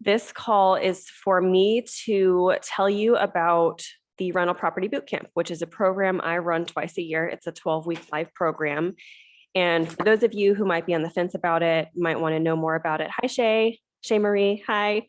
This call is for me to tell you about the Rental Property Bootcamp, which is a program I run twice a year. It's a 12-week live program. And for those of you who might be on the fence about it, might want to know more about it. Hi, Shay Marie. Hi.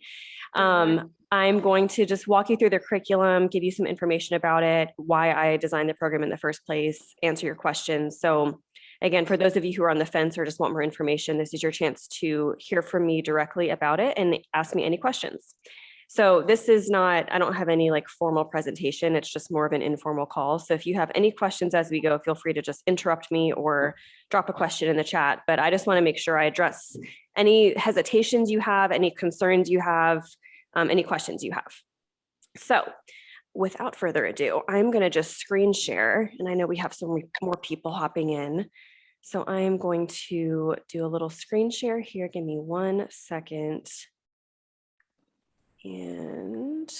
I'm going to just walk you through the curriculum, give you some information about it, why I designed the program in the first place, answer your questions. So again, for those of you who are on the fence or just want more information, this is your chance to hear from me directly about it and ask me any questions. So this is not, I don't have any like formal presentation. It's just more of an informal call. So if you have any questions as we go, feel free to just interrupt me or drop a question in the chat. But I just want to make sure I address any hesitations you have, any concerns you have, any questions you have. So without further ado, I'm going to just screen share. And I know we have some more people hopping in. So I'm going to do a little screen share here. Give me 1 second. And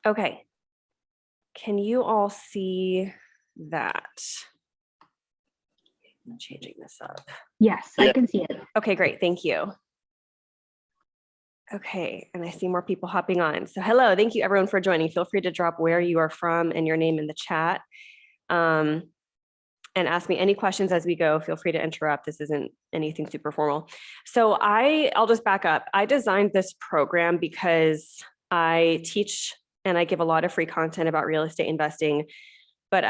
okay, can you all see that? I'm changing this up. Yes, I can see it. Okay, great. Thank you. Okay, and I see more people hopping on. So hello, thank you everyone for joining. Feel free to drop where you are from and your name in the chat. And ask me any questions as we go. Feel free to interrupt. This isn't anything super formal. So I'll just back up. I designed this program because I teach and I give a lot of free content about real estate investing, but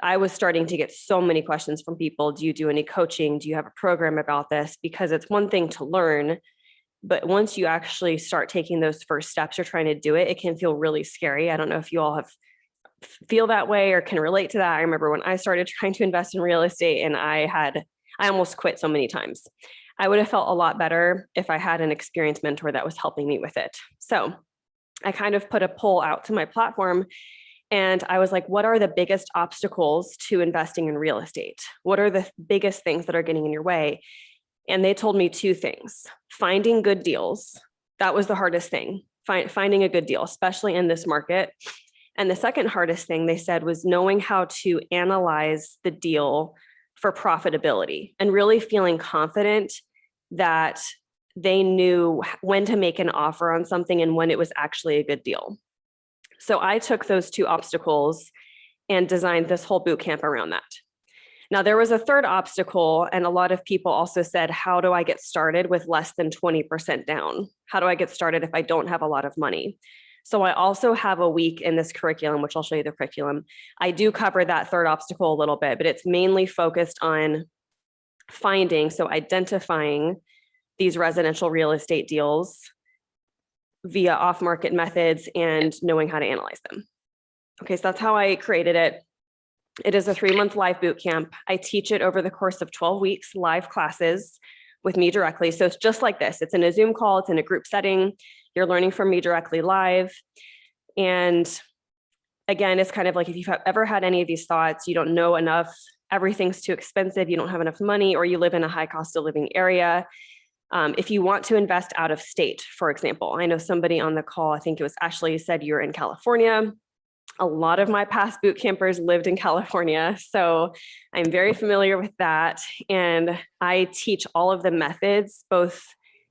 I was starting to get so many questions from people. Do you do any coaching? Do you have a program about this? Because it's one thing to learn, but once you actually start taking those first steps, you're trying to do it, it can feel really scary. I don't know if you all feel that way or can relate to that. I remember when I started trying to invest in real estate and I almost quit so many times. I would have felt a lot better if I had an experienced mentor that was helping me with it. So I kind of put a poll out to my platform and I was like, what are the biggest obstacles to investing in real estate? What are the biggest things that are getting in your way? And they told me 2 things. Finding good deals. That was the hardest thing, finding a good deal, especially in this market. And the second hardest thing they said was knowing how to analyze the deal for profitability and really feeling confident that they knew when to make an offer on something and when it was actually a good deal. So I took those 2 obstacles and designed this whole boot camp around that. Now there was a third obstacle, and a lot of people also said, how do I get started with less than 20% down? How do I get started if I don't have a lot of money? So I also have a week in this curriculum, which I'll show you the curriculum. I do cover that third obstacle a little bit, but it's mainly focused on identifying these residential real estate deals via off-market methods and knowing how to analyze them. Okay, so that's how I created it. It is a 3-month live boot camp. I teach it over the course of 12 weeks, live classes with me directly. So it's just like this. It's in a Zoom call. It's in a group setting. You're learning from me directly live. And again, it's kind of like if you've ever had any of these thoughts, you don't know enough, everything's too expensive, you don't have enough money, or you live in a high cost of living area. If you want to invest out of state, for example, I know somebody on the call, I think it was Ashley, said you're in California. A lot of my past boot campers lived in California, so I'm very familiar with that. And I teach all of the methods, both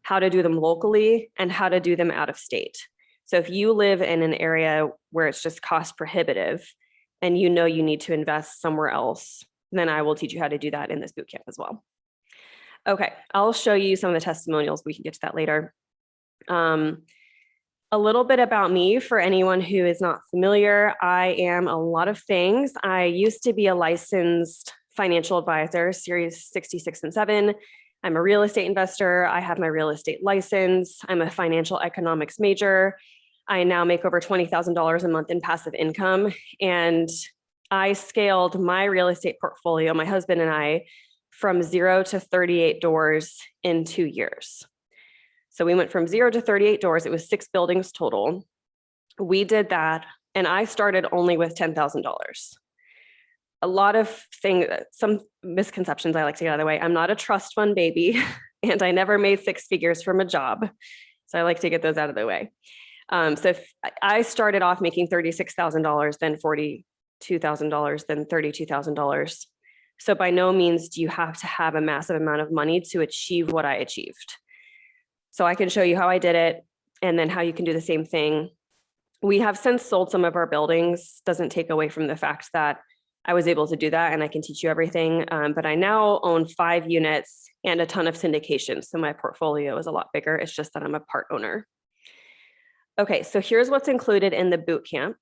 how to do them locally and how to do them out of state. So if you live in an area where it's just cost prohibitive and you know you need to invest somewhere else, then I will teach you how to do that in this boot camp as well. Okay, I'll show you some of the testimonials. We can get to that later. A little bit about me for anyone who is not familiar. I am a lot of things. I used to be a licensed financial advisor, Series 66 and 7. I'm a real estate investor. I have my real estate license. I'm a financial economics major. I now make over $20,000 a month in passive income. And I scaled my real estate portfolio, my husband and I, from 0 to 38 doors in 2 years. So we went from 0 to 38 doors. It was 6 buildings total. We did that. And I started only with $10,000. A lot of things, some misconceptions I like to get out of the way. I'm not a trust fund baby, and I never made 6 figures from a job. So I like to get those out of the way. So if I started off making $36,000, then $2,000 than $32,000. So by no means do you have to have a massive amount of money to achieve what I achieved. So I can show you how I did it and then how you can do the same thing. We have since sold some of our buildings. Doesn't take away from the fact that I was able to do that and I can teach you everything. But I now own 5 units and a ton of syndications. So my portfolio is a lot bigger. It's just that I'm a part owner. Okay, so here's what's included in the boot camp.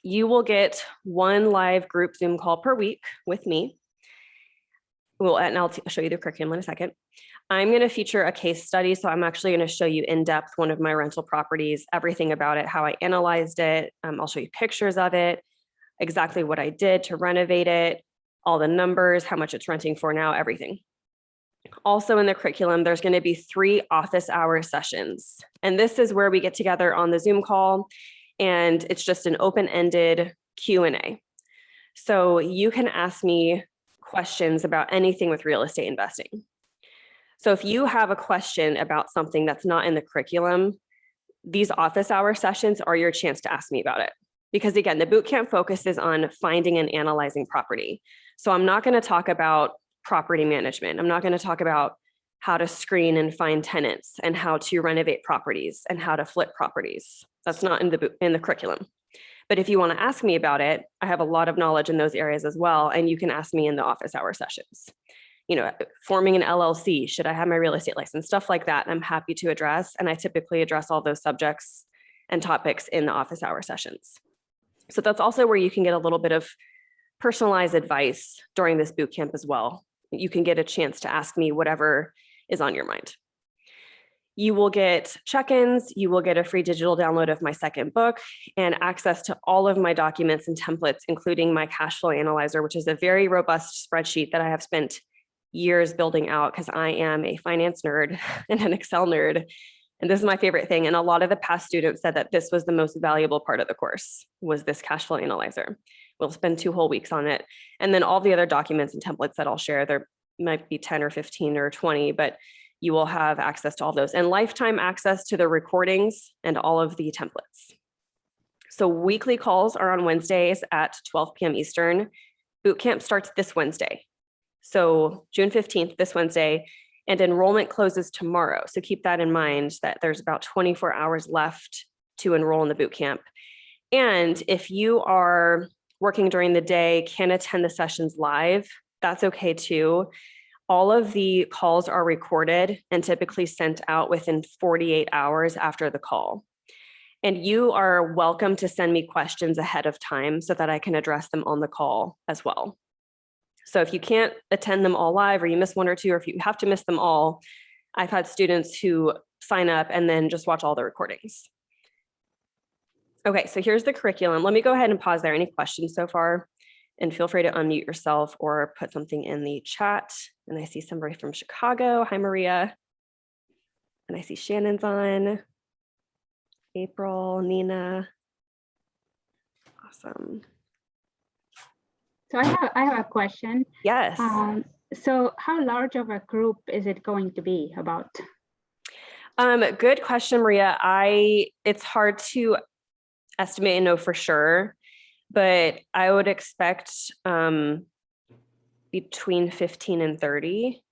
You will get 1 live group Zoom call per week with me. And I'll show you the curriculum in a second. I'm going to feature a case study. So I'm actually going to show you in depth one of my rental properties, everything about it, how I analyzed it. I'll show you pictures of it, exactly what I did to renovate it, all the numbers, how much it's renting for now, everything. Also in the curriculum, there's going to be 3 office hour sessions. And this is where we get together on the Zoom call, and it's just an open-ended Q&A. So you can ask me questions about anything with real estate investing. So if you have a question about something that's not in the curriculum, these office hour sessions are your chance to ask me about it. Because again, the bootcamp focuses on finding and analyzing property. So I'm not going to talk about property management. I'm not going to talk about how to screen and find tenants and how to renovate properties and how to flip properties. That's not in the curriculum. But if you want to ask me about it, I have a lot of knowledge in those areas as well. And you can ask me in the office hour sessions. You know, forming an LLC, should I have my real estate license, stuff like that, I'm happy to address. And I typically address all those subjects and topics in the office hour sessions. So that's also where you can get a little bit of personalized advice during this boot camp as well. You can get a chance to ask me whatever is on your mind. You will get check-ins, you will get a free digital download of my second book and access to all of my documents and templates, including my cash flow analyzer, which is a very robust spreadsheet that I have spent years building out because I am a finance nerd and an Excel nerd. And this is my favorite thing. And a lot of the past students said that this was the most valuable part of the course, was this cash flow analyzer. We'll spend 2 whole weeks on it. And then all the other documents and templates that I'll share, there might be 10 or 15 or 20, but you will have access to all those and lifetime access to the recordings and all of the templates. So weekly calls are on Wednesdays at 12 p.m. Eastern. Bootcamp starts this Wednesday. So June 15th, this Wednesday, and enrollment closes tomorrow. So keep that in mind that there's about 24 hours left to enroll in the bootcamp. And if you are working during the day, can't attend the sessions live, that's okay too. All of the calls are recorded and typically sent out within 48 hours after the call. And you are welcome to send me questions ahead of time so that I can address them on the call as well. So if you can't attend them all live, or you miss 1 or 2, or if you have to miss them all, I've had students who sign up and then just watch all the recordings. Okay, so here's the curriculum. Let me go ahead and pause there. Any questions so far? And feel free to unmute yourself or put something in the chat. And I see somebody from Chicago. Hi, Maria. And I see Shannon's on. April, Nina. Awesome. So I have a question. Yes. So how large of a group is it going to be about? Good question, Maria. It's hard to estimate and know for sure, but I would expect between 15 and 30.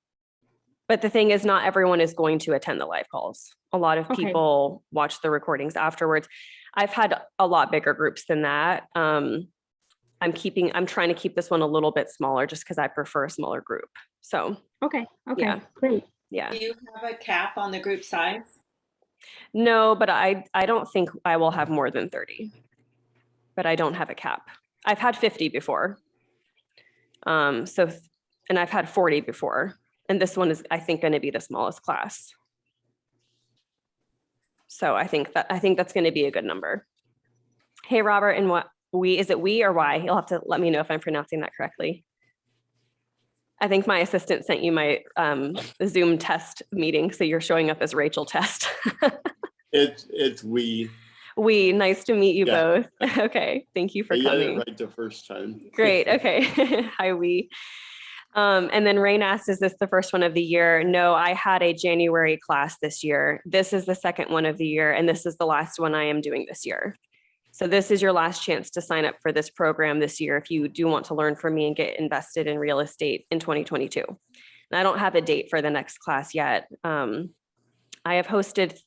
But the thing is, not everyone is going to attend the live calls. A lot of people watch the recordings afterwards. I've had a lot bigger groups than that. I'm trying to keep this one a little bit smaller just because I prefer a smaller group. So. Okay, yeah. Great. Yeah. Do you have a cap on the group size? No, but I don't think I will have more than 30, but I don't have a cap. I've had 50 before. And I've had 40 before. And this one is, I think, going to be the smallest class. So I think that's going to be a good number. Hey, Robert, and is it we or why? You'll have to let me know if I'm pronouncing that correctly. I think my assistant sent you my Zoom test meeting, so you're showing up as Rachel Test. It's we. We, nice to meet you both. Okay, thank you for coming. You got it right the first time. Great, okay. Hi, we. And then Rain asked, is this the first one of the year? No, I had a January class this year. This is the second one of the year, and this is the last one I am doing this year. So this is your last chance to sign up for this program this year if you do want to learn from me and get invested in real estate in 2022. And I don't have a date for the next class yet. I have hosted,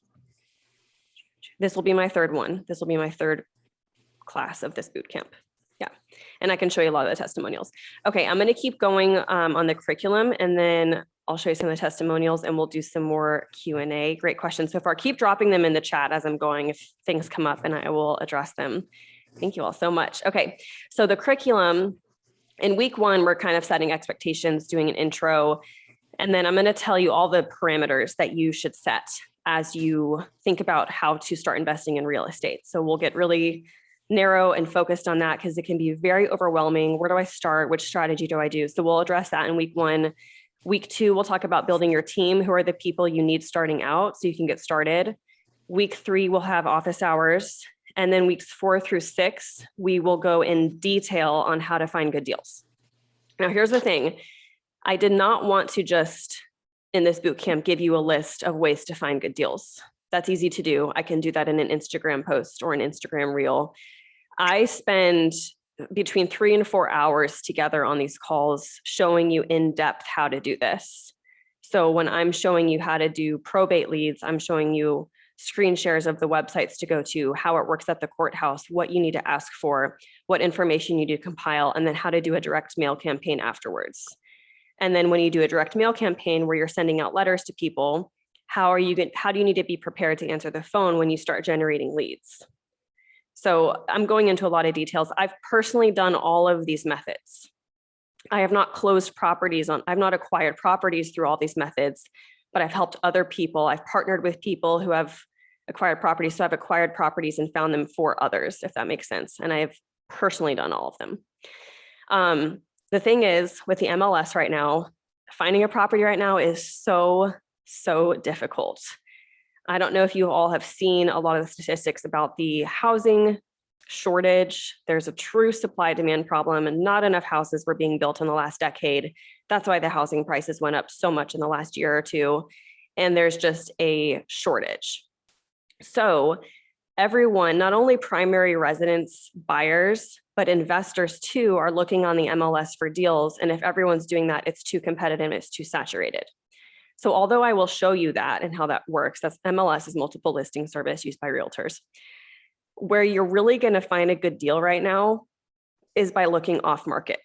this will be my third one. This will be my third class of this boot camp. Yeah, and I can show you a lot of the testimonials. Okay, I'm going to keep going on the curriculum, and then I'll show you some of the testimonials, and we'll do some more Q&A. Great questions so far. Keep dropping them in the chat as I'm going if things come up, and I will address them. Thank you all so much. Okay, so the curriculum, in week 1, we're kind of setting expectations, doing an intro, and then I'm going to tell you all the parameters that you should set as you think about how to start investing in real estate. So we'll get really narrow and focused on that because it can be very overwhelming. Where do I start? Which strategy do I do? So we'll address that in week 1. Week 2, we'll talk about building your team. Who are the people you need starting out so you can get started? Week 3, we'll have office hours. And then weeks 4 through 6, we will go in detail on how to find good deals. Now, here's the thing. I did not want to just, in this boot camp, give you a list of ways to find good deals. That's easy to do. I can do that in an Instagram post or an Instagram reel. I spend between 3 and 4 hours together on these calls showing you in depth how to do this. So when I'm showing you how to do probate leads, I'm showing you screen shares of the websites to go to, how it works at the courthouse, what you need to ask for, what information you need to compile, and then how to do a direct mail campaign afterwards. And then when you do a direct mail campaign where you're sending out letters to people, how do you need to be prepared to answer the phone when you start generating leads? So I'm going into a lot of details. I've personally done all of these methods. I have not closed properties I've not acquired properties through all these methods, but I've helped other people. I've partnered with people who have acquired properties. So I've acquired properties and found them for others, if that makes sense. And I have personally done all of them. The thing is with the MLS right now, finding a property right now is so difficult. I don't know if you all have seen a lot of the statistics about the housing shortage. There's a true supply demand problem and not enough houses were being built in the last decade. That's why the housing prices went up so much in the last year or two. And there's just a shortage. So everyone, not only primary residence buyers, but investors too are looking on the MLS for deals. And if everyone's doing that, it's too competitive, it's too saturated. So although I will show you that and how that works, that's MLS is multiple listing service used by realtors. Where you're really going to find a good deal right now is by looking off market,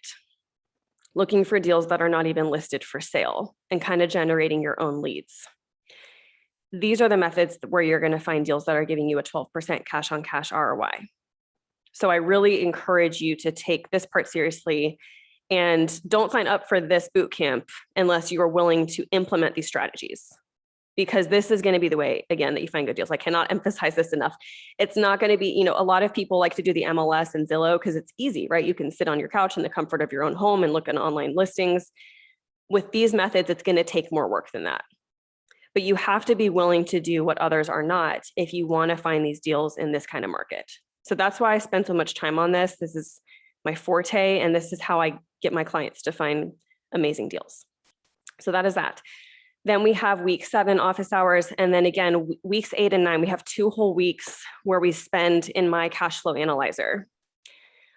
looking for deals that are not even listed for sale and kind of generating your own leads. These are the methods where you're going to find deals that are giving you a 12% cash on cash ROI. So I really encourage you to take this part seriously. And don't sign up for this boot camp unless you are willing to implement these strategies, because this is going to be the way, again, that you find good deals. I cannot emphasize this enough. It's not going to be, a lot of people like to do the MLS and Zillow because it's easy, right? You can sit on your couch in the comfort of your own home and look at online listings. With these methods, it's going to take more work than that. But you have to be willing to do what others are not if you want to find these deals in this kind of market. So that's why I spend so much time on this. This is my forte, and this is how I get my clients to find amazing deals. So that is that. Then we have week 7 office hours. And then again, weeks 8 and 9, we have 2 whole weeks where we spend in my cash flow analyzer.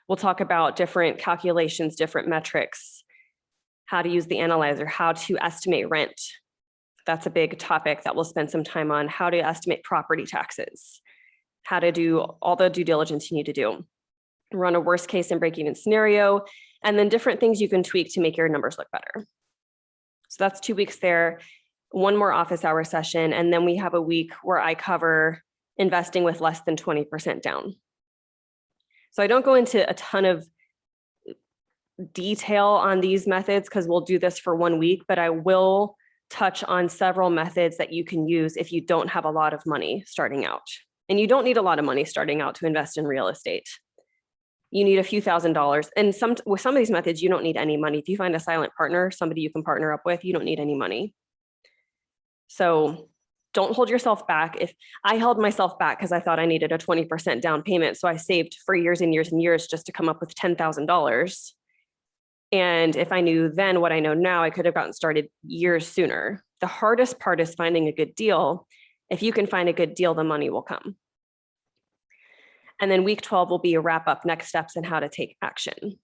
We'll talk about different calculations, different metrics, how to use the analyzer, how to estimate rent. That's a big topic that we'll spend some time on, how to estimate property taxes, how to do all the due diligence you need to do, run a worst case and break even scenario, and then different things you can tweak to make your numbers look better. So that's 2 weeks there, 1 more office hour session. And then we have a week where I cover investing with less than 20% down. So I don't go into a ton of detail on these methods because we'll do this for 1 week, but I will touch on several methods that you can use if you don't have a lot of money starting out. And you don't need a lot of money starting out to invest in real estate. You need a few $1,000s. And with some of these methods, you don't need any money. If you find a silent partner, somebody you can partner up with, you don't need any money. So don't hold yourself back. If I held myself back because I thought I needed a 20% down payment, so I saved for years and years and years just to come up with $10,000. And if I knew then what I know now, I could have gotten started years sooner. The hardest part is finding a good deal. If you can find a good deal, the money will come. And then week 12 will be a wrap up, next steps, and how to take action.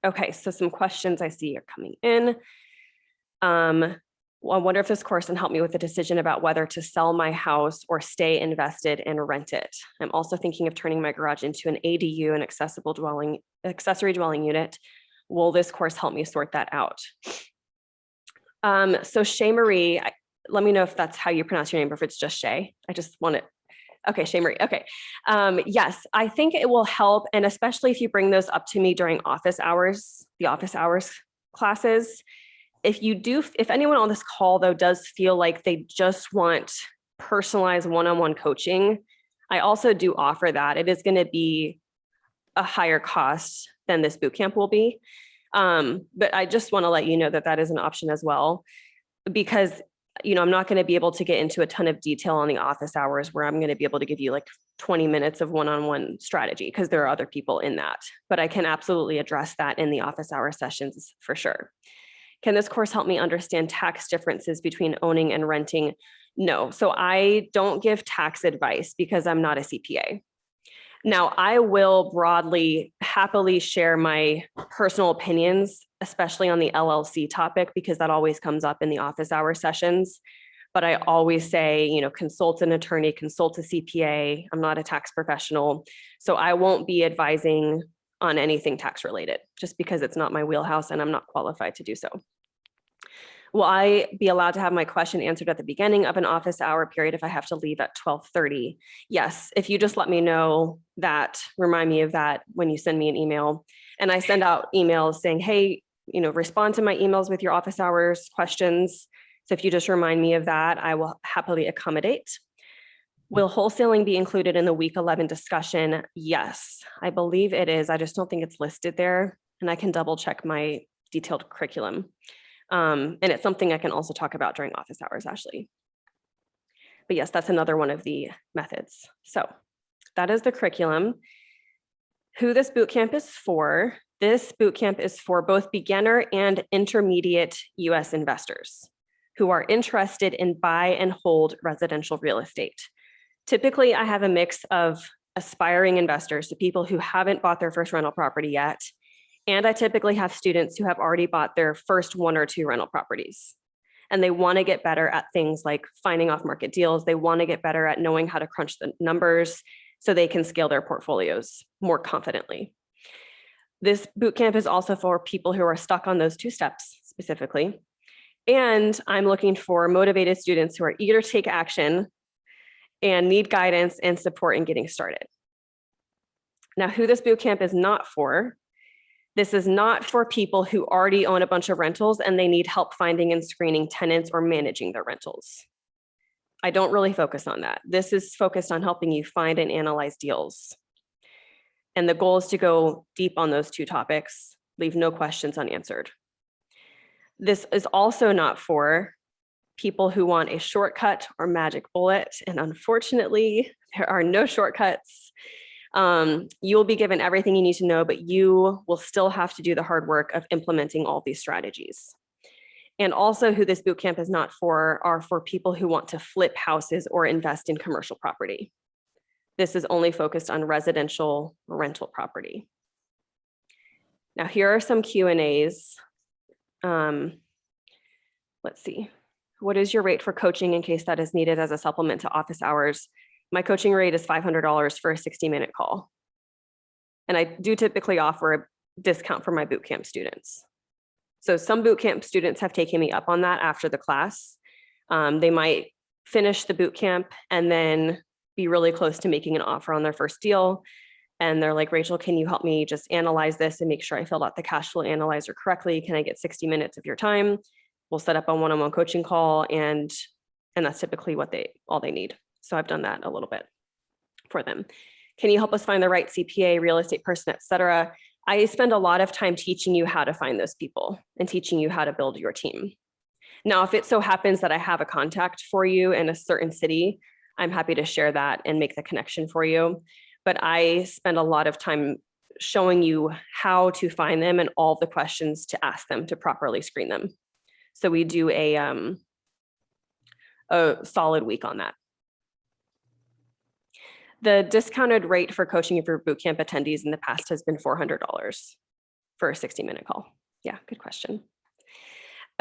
Okay, so some questions I see are coming in. Well, I wonder if this course can help me with the decision about whether to sell my house or stay invested and rent it. I'm also thinking of turning my garage into an ADU, an accessory dwelling unit. Will this course help me sort that out? So Shay Marie, let me know if that's how you pronounce your name or if it's just Shay. I just want it. Okay, Shay Marie. Okay. Yes, I think it will help. And especially if you bring those up to me during office hours, the office hours classes. If anyone on this call though does feel like they just want personalized one-on-one coaching, I also do offer that. It is going to be a higher cost than this bootcamp will be. But I just want to let you know that that is an option as well, because I'm not going to be able to get into a ton of detail on the office hours where I'm going to be able to give you like 20 minutes of one-on-one strategy because there are other people in that, but I can absolutely address that in the office hour sessions for sure. Can this course help me understand tax differences between owning and renting? No. So I don't give tax advice because I'm not a CPA. Now, I will broadly, happily share my personal opinions, especially on the LLC topic, because that always comes up in the office hour sessions. But I always say, consult an attorney, consult a CPA. I'm not a tax professional. So I won't be advising on anything tax related, just because it's not my wheelhouse and I'm not qualified to do so. Will I be allowed to have my question answered at the beginning of an office hour period if I have to leave at 12:30? Yes, if you just let me know that, remind me of that when you send me an email. And I send out emails saying, hey, respond to my emails with your office hours questions. So if you just remind me of that, I will happily accommodate. Will wholesaling be included in the week 11 discussion? Yes, I believe it is. I just don't think it's listed there. And I can double check my detailed curriculum. And it's something I can also talk about during office hours, Ashley. But yes, that's another one of the methods. So that is the curriculum. Who this bootcamp is for. This bootcamp is for both beginner and intermediate US investors who are interested in buy and hold residential real estate. Typically, I have a mix of aspiring investors, so people who haven't bought their first rental property yet. And I typically have students who have already bought their first 1 or 2 rental properties. And they want to get better at things like finding off market deals. They want to get better at knowing how to crunch the numbers so they can scale their portfolios more confidently. This bootcamp is also for people who are stuck on those 2 steps specifically. And I'm looking for motivated students who are eager to take action and need guidance and support in getting started. Now, who this bootcamp is not for. This is not for people who already own a bunch of rentals and they need help finding and screening tenants or managing their rentals. I don't really focus on that. This is focused on helping you find and analyze deals. And the goal is to go deep on those 2 topics, leave no questions unanswered. This is also not for people who want a shortcut or magic bullet. And unfortunately, there are no shortcuts. You'll be given everything you need to know, but you will still have to do the hard work of implementing all these strategies. And also who this bootcamp is not for are for people who want to flip houses or invest in commercial property. This is only focused on residential rental property. Now, here are some Q&As. Let's see. What is your rate for coaching in case that is needed as a supplement to office hours? My coaching rate is $500 for a 60-minute call. And I do typically offer a discount for my bootcamp students. So some bootcamp students have taken me up on that after the class. They might finish the bootcamp and then be really close to making an offer on their first deal. And they're like, Rachel, can you help me just analyze this and make sure I filled out the cash flow analyzer correctly? Can I get 60 minutes of your time? We'll set up a one-on-one coaching call, and that's typically what all they need. So I've done that a little bit for them. Can you help us find the right CPA, real estate person, et cetera? I spend a lot of time teaching you how to find those people and teaching you how to build your team. Now, if it so happens that I have a contact for you in a certain city, I'm happy to share that and make the connection for you. But I spend a lot of time showing you how to find them and all the questions to ask them to properly screen them. So we do a solid week on that. The discounted rate for coaching for bootcamp attendees in the past has been $400 for a 60-minute call. Yeah, good question.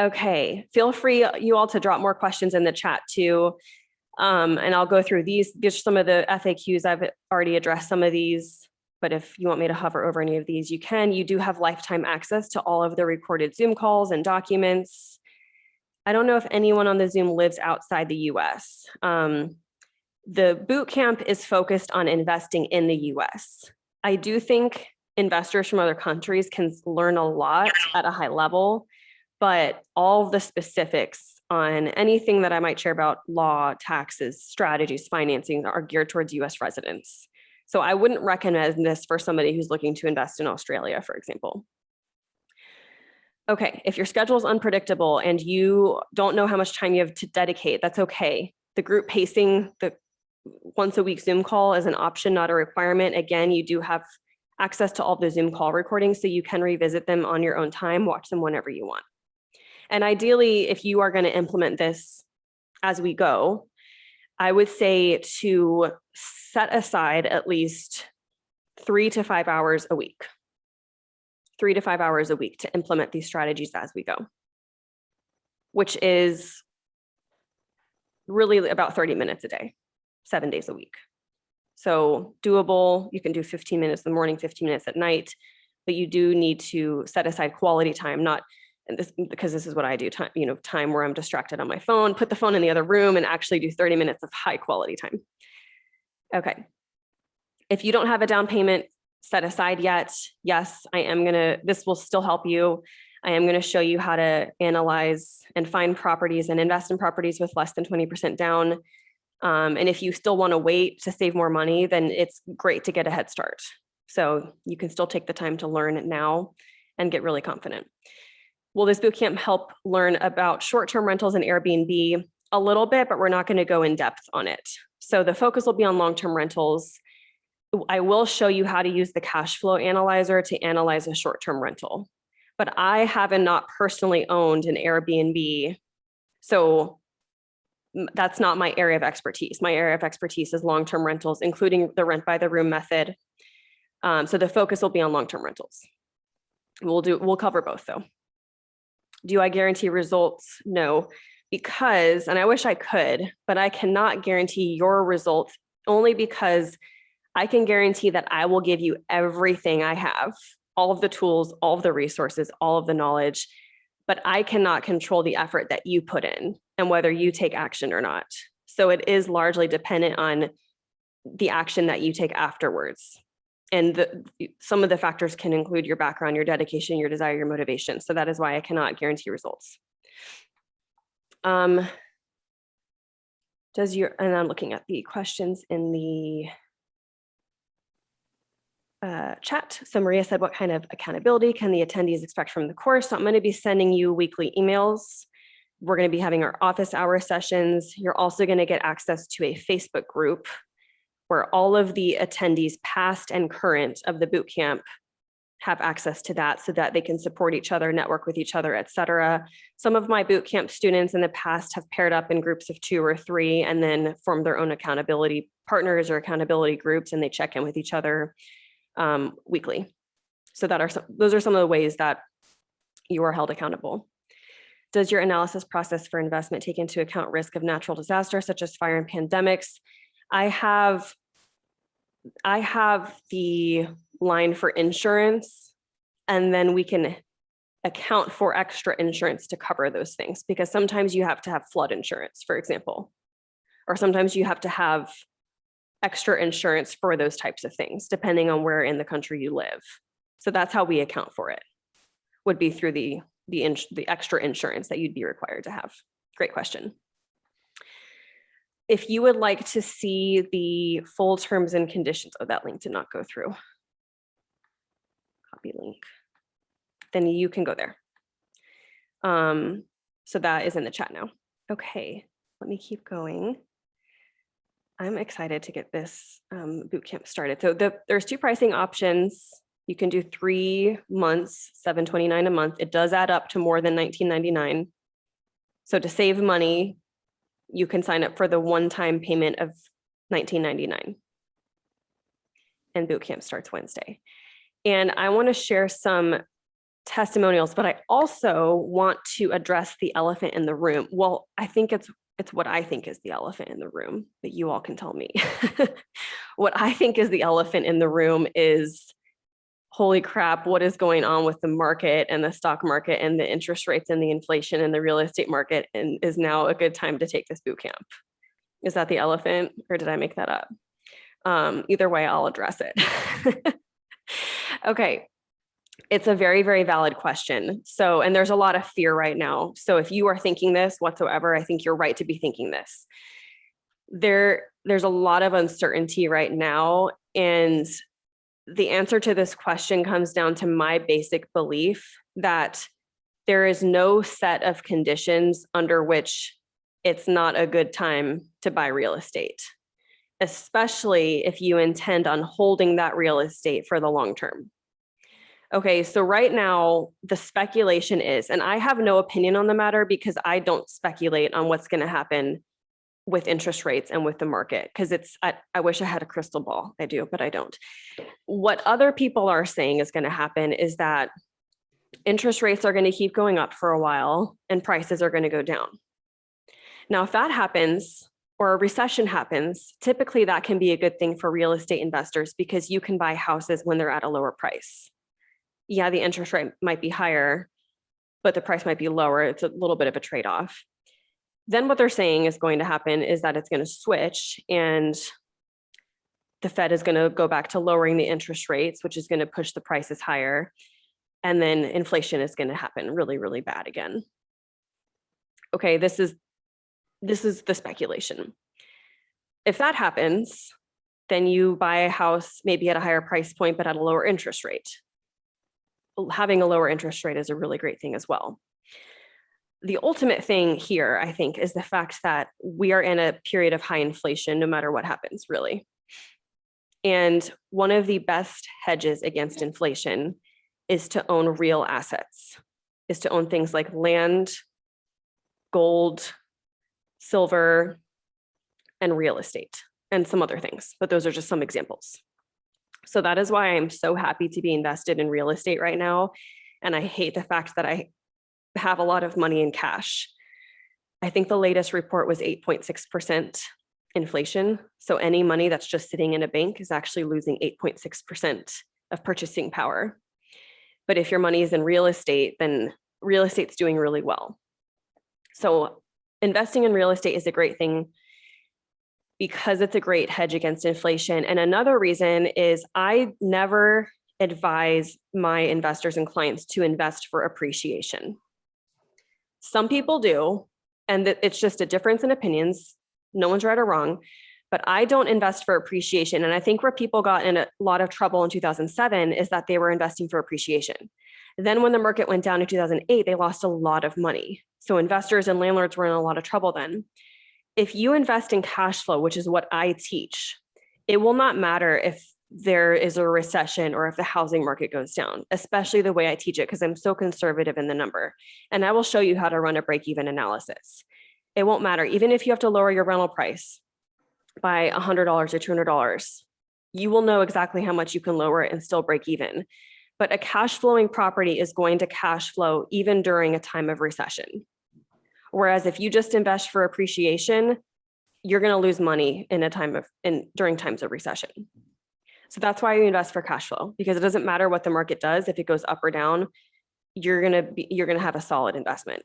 Okay, feel free you all to drop more questions in the chat too. And I'll go through these. These are some of the FAQs. I've already addressed some of these, but if you want me to hover over any of these, you can. You do have lifetime access to all of the recorded Zoom calls and documents. I don't know if anyone on the Zoom lives outside the US. The boot camp is focused on investing in the US. I do think investors from other countries can learn a lot at a high level, but all of the specifics on anything that I might share about law, taxes, strategies, financing are geared towards US residents. So I wouldn't recommend this for somebody who's looking to invest in Australia, for example. Okay, if your schedule is unpredictable and you don't know how much time you have to dedicate, that's okay. The group pacing, the once a week Zoom call is an option, not a requirement. Again, you do have access to all the Zoom call recordings, so you can revisit them on your own time, watch them whenever you want. And ideally, if you are going to implement this as we go, I would say to set aside at least 3 to 5 hours a week. 3 to 5 hours a week to implement these strategies as we go, which is really about 30 minutes a day, 7 days a week. So doable. You can do 15 minutes in the morning, 15 minutes at night, but you do need to set aside quality time, not because this is what I do, time where I'm distracted on my phone, put the phone in the other room and actually do 30 minutes of high quality time. Okay. If you don't have a down payment set aside yet, yes, this will still help you. I am going to show you how to analyze and find properties and invest in properties with less than 20% down. And if you still want to wait to save more money, then it's great to get a head start. So you can still take the time to learn it now and get really confident. Will this bootcamp help learn about short-term rentals and Airbnb? A little bit, but we're not going to go in depth on it. So the focus will be on long-term rentals. I will show you how to use the cash flow analyzer to analyze a short-term rental, but I haven't not personally owned an Airbnb. So that's not my area of expertise. My area of expertise is long-term rentals, including the rent by the room method. So the focus will be on long-term rentals. We'll cover both though. Do I guarantee results? No, because, and I wish I could, but I cannot guarantee your results only because I can guarantee that I will give you everything I have, all of the tools, all of the resources, all of the knowledge, but I cannot control the effort that you put in and whether you take action or not. So it is largely dependent on the action that you take afterwards. And some of the factors can include your background, your dedication, your desire, your motivation. So that is why I cannot guarantee results. And I'm looking at the questions in the chat. So Maria said, what kind of accountability can the attendees expect from the course? So I'm going to be sending you weekly emails. We're going to be having our office hour sessions. You're also going to get access to a Facebook group where all of the attendees, past and current of the bootcamp, have access to that so that they can support each other, network with each other, et cetera. Some of my bootcamp students in the past have paired up in groups of 2 or 3 and then formed their own accountability partners or accountability groups, and they check in with each other weekly. So those are some of the ways that you are held accountable. Does your analysis process for investment take into account risk of natural disaster such as fire and pandemics? I have the line for insurance, and then we can account for extra insurance to cover those things, because sometimes you have to have flood insurance, for example, or sometimes you have to have extra insurance for those types of things, depending on where in the country you live. So that's how we account for it, would be through the extra insurance that you'd be required to have. Great question. If you would like to see the full terms and conditions, that link did not go through. Copy link. Then you can go there. So that is in the chat now. Okay, let me keep going. I'm excited to get this bootcamp started. So there's 2 pricing options. You can do 3 months, $729 a month. It does add up to more than $19.99. So to save money, you can sign up for the one-time payment of $19.99. and Bootcamp starts Wednesday. And I want to share some testimonials, but I also want to address the elephant in the room. Well, I think it's what I think is the elephant in the room, but you all can tell me. What I think is the elephant in the room is, holy crap, what is going on with the market and the stock market and the interest rates and the inflation and the real estate market, and is now a good time to take this boot camp? Is that the elephant, or did I make that up? Either way, I'll address it. Okay. It's a very, very valid question. So, and there's a lot of fear right now. So if you are thinking this whatsoever, I think you're right to be thinking this. There's a lot of uncertainty right now. And the answer to this question comes down to my basic belief that there is no set of conditions under which it's not a good time to buy real estate, especially if you intend on holding that real estate for the long term. Okay, so right now the speculation is, and I have no opinion on the matter because I don't speculate on what's going to happen with interest rates and with the market, because I wish I had a crystal ball. I do, but I don't. What other people are saying is going to happen is that interest rates are going to keep going up for a while and prices are going to go down. Now, if that happens, or a recession happens, typically that can be a good thing for real estate investors because you can buy houses when they're at a lower price. Yeah, the interest rate might be higher, but the price might be lower. It's a little bit of a trade-off. Then what they're saying is going to happen is that it's going to switch, and the Fed is going to go back to lowering the interest rates, which is going to push the prices higher. And then inflation is going to happen really, really bad again. Okay, this is the speculation. If that happens, then you buy a house maybe at a higher price point, but at a lower interest rate. Having a lower interest rate is a really great thing as well. The ultimate thing here, I think, is the fact that we are in a period of high inflation, no matter what happens, really. And one of the best hedges against inflation is to own real assets, is to own things like land, gold, silver, and real estate, and some other things, but those are just some examples. So that is why I'm so happy to be invested in real estate right now. And I hate the fact that I have a lot of money in cash. I think the latest report was 8.6% inflation. So any money that's just sitting in a bank is actually losing 8.6% of purchasing power. But if your money is in real estate, then real estate's doing really well. So investing in real estate is a great thing because it's a great hedge against inflation. And another reason is I never advise my investors and clients to invest for appreciation. Some people do, and it's just a difference in opinions. No one's right or wrong, but I don't invest for appreciation. And I think where people got in a lot of trouble in 2007 is that they were investing for appreciation. Then when the market went down in 2008, they lost a lot of money. So investors and landlords were in a lot of trouble then. If you invest in cash flow, which is what I teach, it will not matter if there is a recession or if the housing market goes down, especially the way I teach it, because I'm so conservative in the number. And I will show you how to run a break-even analysis. It won't matter. Even if you have to lower your rental price by $100 or $200, you will know exactly how much you can lower it and still break even. But a cash flowing property is going to cash flow even during a time of recession. Whereas if you just invest for appreciation, you're going to lose money during times of recession. So that's why you invest for cash flow, because it doesn't matter what the market does. If it goes up or down, you're going to have a solid investment.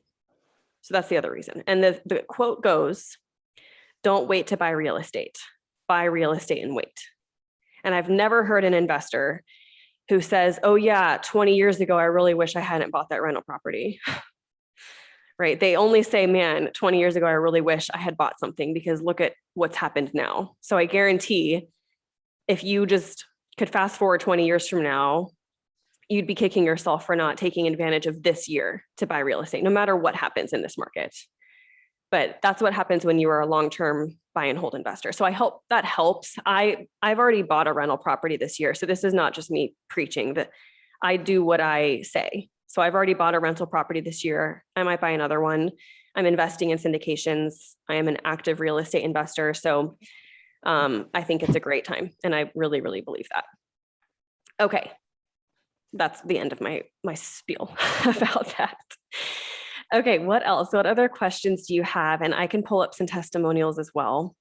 So that's the other reason. And the quote goes, don't wait to buy real estate, buy real estate and wait. And I've never heard an investor who says, oh yeah, 20 years ago, I really wish I hadn't bought that rental property. Right? They only say, man, 20 years ago, I really wish I had bought something because look at what's happened now. So I guarantee if you just could fast forward 20 years from now, you'd be kicking yourself for not taking advantage of this year to buy real estate, no matter what happens in this market. But that's what happens when you are a long-term buy and hold investor. So that helps. I've already bought a rental property this year. So this is not just me preaching, that I do what I say. So I've already bought a rental property this year. I might buy another one. I'm investing in syndications. I am an active real estate investor. So I think it's a great time. And I really, really believe that. Okay. That's the end of my spiel about that. Okay, what else? What other questions do you have? And I can pull up some testimonials as well.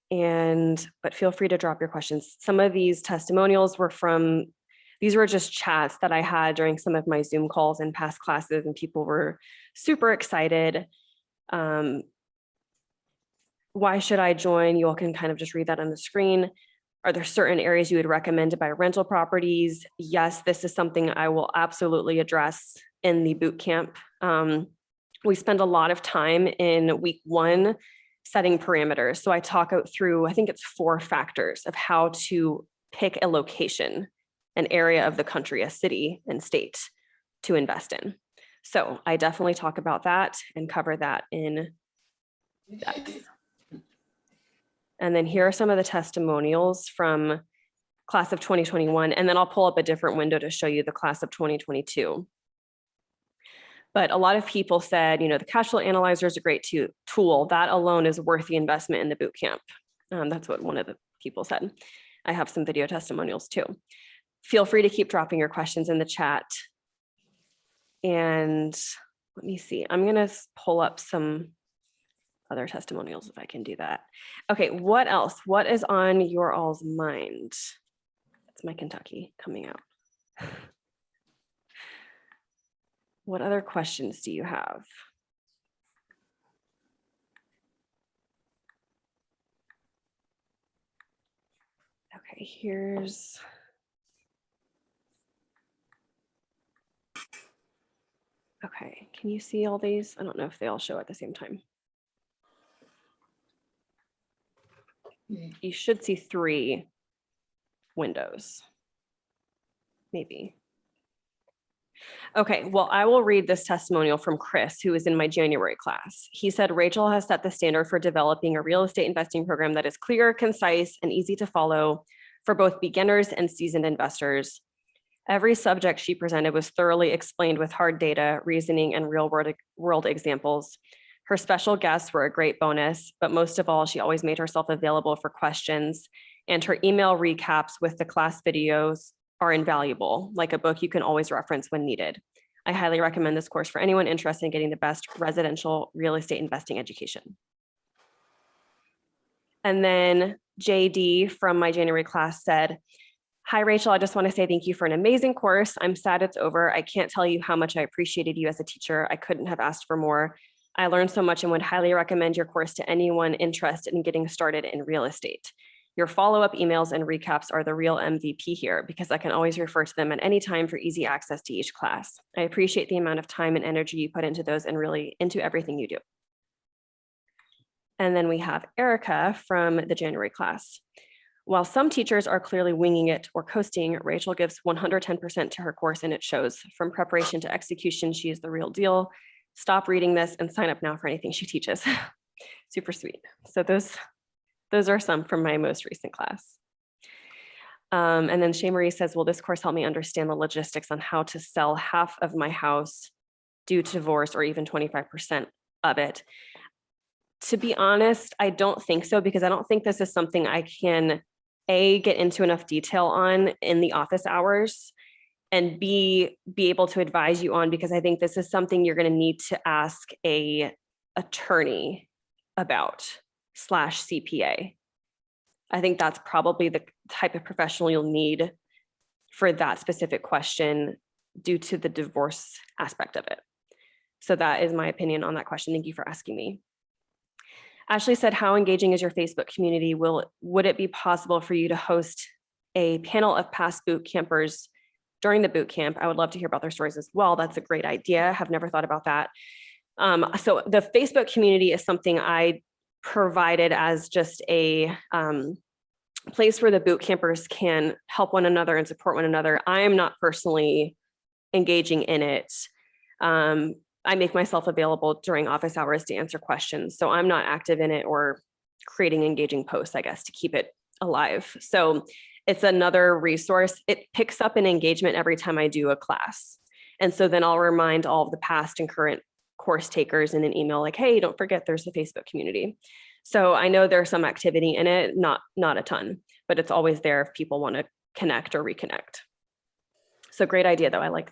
But feel free to drop your questions. Some of these testimonials were these were just chats that I had during some of my Zoom calls in past classes, and people were super excited. Why should I join? You all can kind of just read that on the screen. Are there certain areas you would recommend to buy rental properties? Yes, this is something I will absolutely address in the boot camp. We spend a lot of time in week 1 setting parameters. So I talk out through, I think it's 4 factors of how to pick a location, an area of the country, a city and state to invest in. So I definitely talk about that and cover that in depth. And then here are some of the testimonials from class of 2021. And then I'll pull up a different window to show you the class of 2022. But a lot of people said, the cash flow analyzer is a great tool. That alone is worth the investment in the boot camp. That's what one of the people said. I have some video testimonials too. Feel free to keep dropping your questions in the chat. And let me see, I'm going to pull up some other testimonials if I can do that. Okay, what else? What is on your all's mind? That's my Kentucky coming out. What other questions do you have? Okay, okay, can you see all these? I don't know if they all show at the same time. You should see 3 windows, maybe. Okay, well, I will read this testimonial from Chris, who is in my January class. He said, Rachel has set the standard for developing a real estate investing program that is clear, concise, and easy to follow for both beginners and seasoned investors. Every subject she presented was thoroughly explained with hard data, reasoning, and real world examples. Her special guests were a great bonus, but most of all, she always made herself available for questions, and her email recaps with the class videos are invaluable, like a book you can always reference when needed. I highly recommend this course for anyone interested in getting the best residential real estate investing education. And then JD from my January class said, hi, Rachel, I just want to say thank you for an amazing course. I'm sad it's over. I can't tell you how much I appreciated you as a teacher. I couldn't have asked for more. I learned so much and would highly recommend your course to anyone interested in getting started in real estate. Your follow-up emails and recaps are the real MVP here because I can always refer to them at any time for easy access to each class. I appreciate the amount of time and energy you put into those and really into everything you do. And then we have Erica from the January class. While some teachers are clearly winging it or coasting, Rachel gives 110% to her course and it shows. From preparation to execution, she is the real deal. Stop reading this and sign up now for anything she teaches. Super sweet. So those are some from my most recent class. And then Shay Marie says, will this course help me understand the logistics on how to sell half of my house due to divorce or even 25% of it? To be honest, I don't think so, because I don't think this is something I can A, get into enough detail on in the office hours, and B, be able to advise you on, because I think this is something you're going to need to ask a attorney about / CPA. I think that's probably the type of professional you'll need for that specific question due to the divorce aspect of it. So that is my opinion on that question. Thank you for asking me. Ashley said, how engaging is your Facebook community? Would it be possible for you to host a panel of past boot campers during the boot camp? I would love to hear about their stories as well. That's a great idea. I have never thought about that. So the Facebook community is something I provided as just a place where the boot campers can help one another and support one another. I am not personally engaging in it. I make myself available during office hours to answer questions. So I'm not active in it or creating engaging posts, I guess, to keep it alive. So it's another resource. It picks up an engagement every time I do a class. And so then I'll remind all of the past and current course takers in an email like, hey, don't forget there's the Facebook community. So I know there's some activity in it, not a ton, but it's always there if people want to connect or reconnect. So great idea though. I like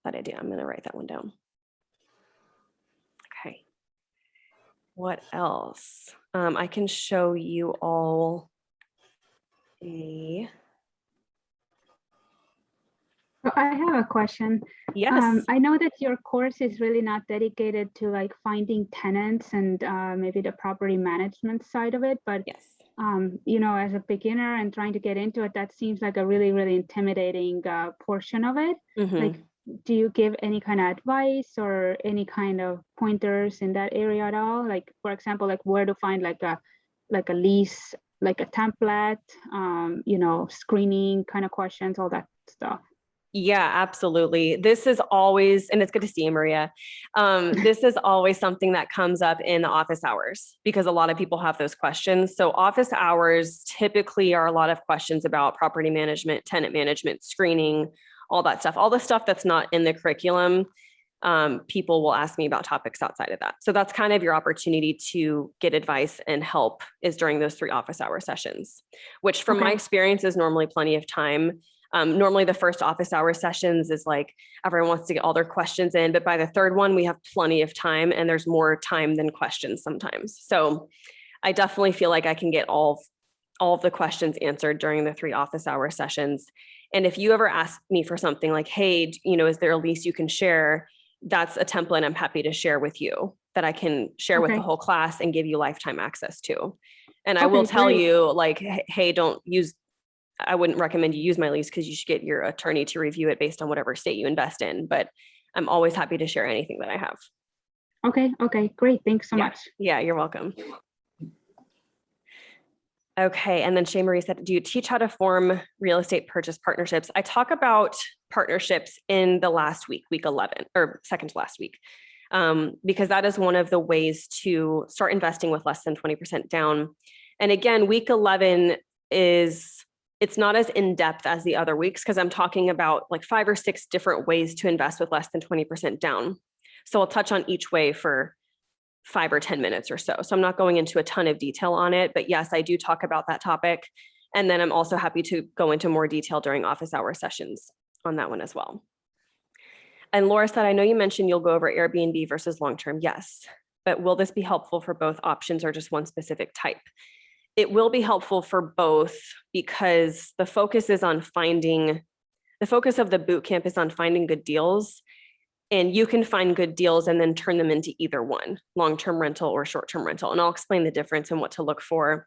that idea. I'm going to write that one down. Okay. What else? I can show you all a, So I have a question. yes. I know that your course is really not dedicated to like finding tenants and maybe the property management side of it, but Yes. you know, as a beginner and trying to get into it, that seems like a really, really intimidating portion of it. Mhm. Like, do you give any kind of advice or any kind of pointers in that area at all? Like, for example, like where to find like a lease, like a template, you know, screening kind of questions, all that stuff. Yeah, absolutely. This is always, and it's good to see you, Maria. This is always something that comes up in the office hours because a lot of people have those questions. So office hours typically are a lot of questions about property management, tenant management, screening, all that stuff, all the stuff that's not in the curriculum. People will ask me about topics outside of that. So that's kind of your opportunity to get advice and help is during those 3 office hour sessions, which from my Okay. experience is normally plenty of time. Normally the first office hour sessions is like everyone wants to get all their questions in, but by the 3rd one, we have plenty of time and there's more time than questions sometimes. So I definitely feel like I can get all of the questions answered during the 3 office hour sessions. And if you ever ask me for something like, hey, you know, is there a lease you can share? That's a template I'm happy to share with you that I can share with the Okay. whole class and give you lifetime access to. And I will Okay, tell great. you like, hey, I wouldn't recommend you use my lease because you should get your attorney to review it based on whatever state you invest in, but I'm always happy to share anything that I have. Okay, great. Thanks so Yeah. much. Yeah, you're welcome. Okay, and then Shay Marie said, do you teach how to form real estate purchase partnerships? I talk about partnerships in the last week, week 11, or second to last week, because that is one of the ways to start investing with less than 20% down. And again, week 11 it's not as in-depth as the other weeks because I'm talking about like 5 or 6 different ways to invest with less than 20% down. So I'll touch on each way for 5 or 10 minutes or so. So I'm not going into a ton of detail on it, but yes, I do talk about that topic. And then I'm also happy to go into more detail during office hour sessions on that one as well. And Laura said, I know you mentioned you'll go over Airbnb versus long-term. Yes, but will this be helpful for both options or just one specific type? It will be helpful for both because the focus of the boot camp is on finding good deals. And you can find good deals and then turn them into either one, long-term rental or short-term rental. And I'll explain the difference and what to look for.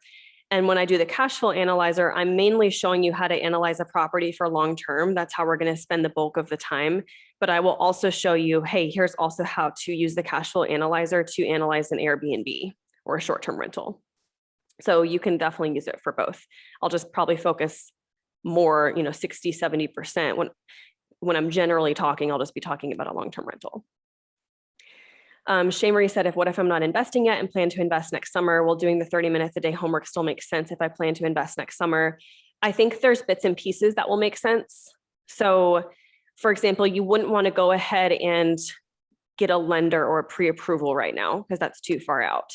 And when I do the cash flow analyzer, I'm mainly showing you how to analyze a property for long-term. That's how we're going to spend the bulk of the time. But I will also show you, hey, here's also how to use the cash flow analyzer to analyze an Airbnb or a short-term rental. So you can definitely use it for both. I'll just probably focus more, 60, 70% when I'm generally talking, I'll just be talking about a long-term rental. Shay Marie said, what if I'm not investing yet and plan to invest next summer? Will doing the 30 minutes a day homework still make sense if I plan to invest next summer? I think there's bits and pieces that will make sense. So for example, you wouldn't want to go ahead and get a lender or a pre-approval right now because that's too far out.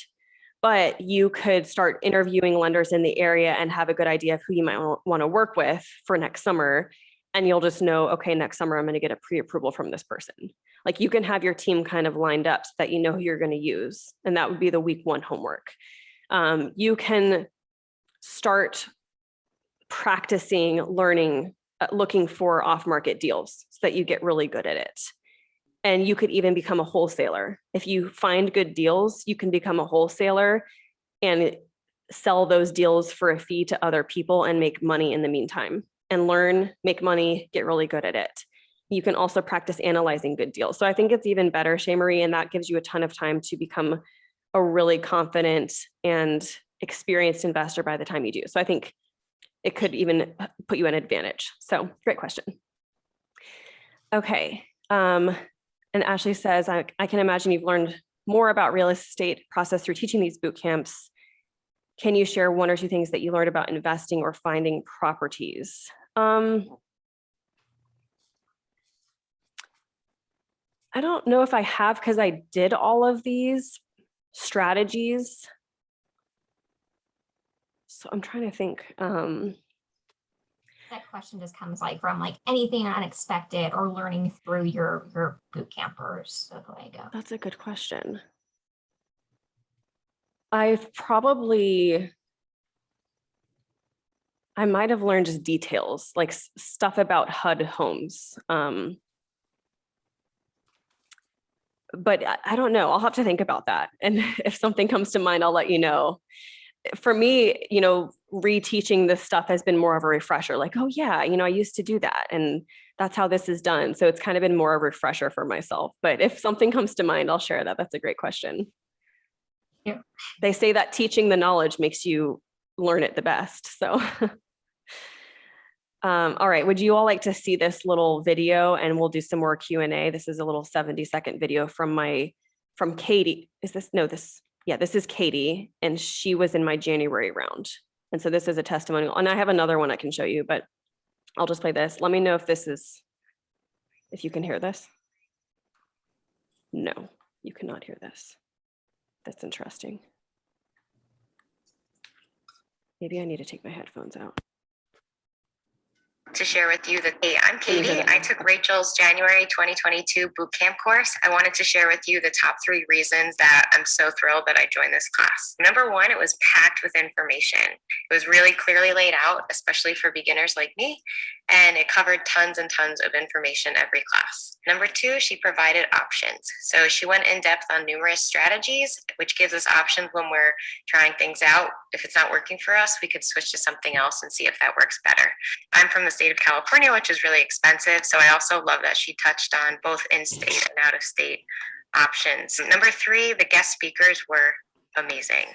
But you could start interviewing lenders in the area and have a good idea of who you might want to work with for next summer. And you'll just know, okay, next summer I'm going to get a pre-approval from this person. Like you can have your team kind of lined up so that you know who you're going to use. And that would be the week 1 homework. You can start practicing, learning, looking for off-market deals so that you get really good at it. And you could even become a wholesaler. If you find good deals, you can become a wholesaler and sell those deals for a fee to other people and make money in the meantime and learn, make money, get really good at it. You can also practice analyzing good deals. So I think it's even better, Shay Marie, and that gives you a ton of time to become a really confident and experienced investor by the time you do. So I think it could even put you at an advantage. So great question. Okay. And Ashley says, I can imagine you've learned more about real estate process through teaching these boot camps. Can you share 1 or 2 things that you learned about investing or finding properties? I don't know if I have because I did all of these strategies. So I'm trying to think. that question just comes like from like anything unexpected or learning through your boot campers. So the way I go. That's a good question. I've probably, I might have learned just details, like stuff about HUD homes. But I don't know. I'll have to think about that. And if something comes to mind, I'll let you know. For me, reteaching this stuff has been more of a refresher, like, oh yeah, I used to do that. And that's how this is done. So it's kind of been more of a refresher for myself. But if something comes to mind, I'll share that. That's a great question. Yeah. They say that teaching the knowledge makes you learn it the best. So, all right. Would you all like to see this little video and we'll do some more Q&A? This is a little 70-second video from Katie. This is Katie, and she was in my January round. And so this is a testimonial, and I have another one I can show you, but I'll just play this. Let me know if you can hear this. No, you cannot hear this. That's interesting. Maybe I need to take my headphones out. To share with you that, hey, I'm Can you hear Katie. that? I took Rachel's January 2022 bootcamp course. I wanted to share with you the top 3 reasons that I'm so thrilled that I joined this class. Number 1, it was packed with information. It was really clearly laid out, especially for beginners like me, and it covered tons and tons of information every class. Number 2, she provided options. So she went in depth on numerous strategies, which gives us options when we're trying things out. If it's not working for us, we could switch to something else and see if that works better. I'm from the state of California, which is really expensive. So I also love that she touched on both in-state and out-of-state options. Number 3, the guest speakers were amazing.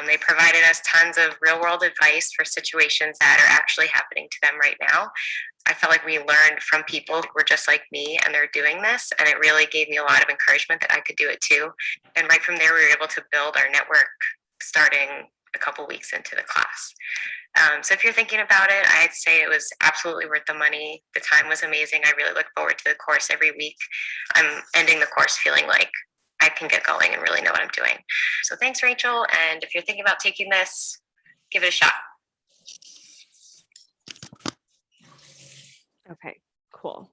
They provided us tons of real-world advice for situations that are actually happening to them right now. I felt like we learned from people who were just like me and they're doing this. And it really gave me a lot of encouragement that I could do it too. And right from there, we were able to build our network starting a couple weeks into the class. So if you're thinking about it, I'd say it was absolutely worth the money. The time was amazing. I really look forward to the course every week. I'm ending the course feeling like I can get going and really know what I'm doing. So thanks, Rachel. And if you're thinking about taking this, give it a shot. Okay, cool.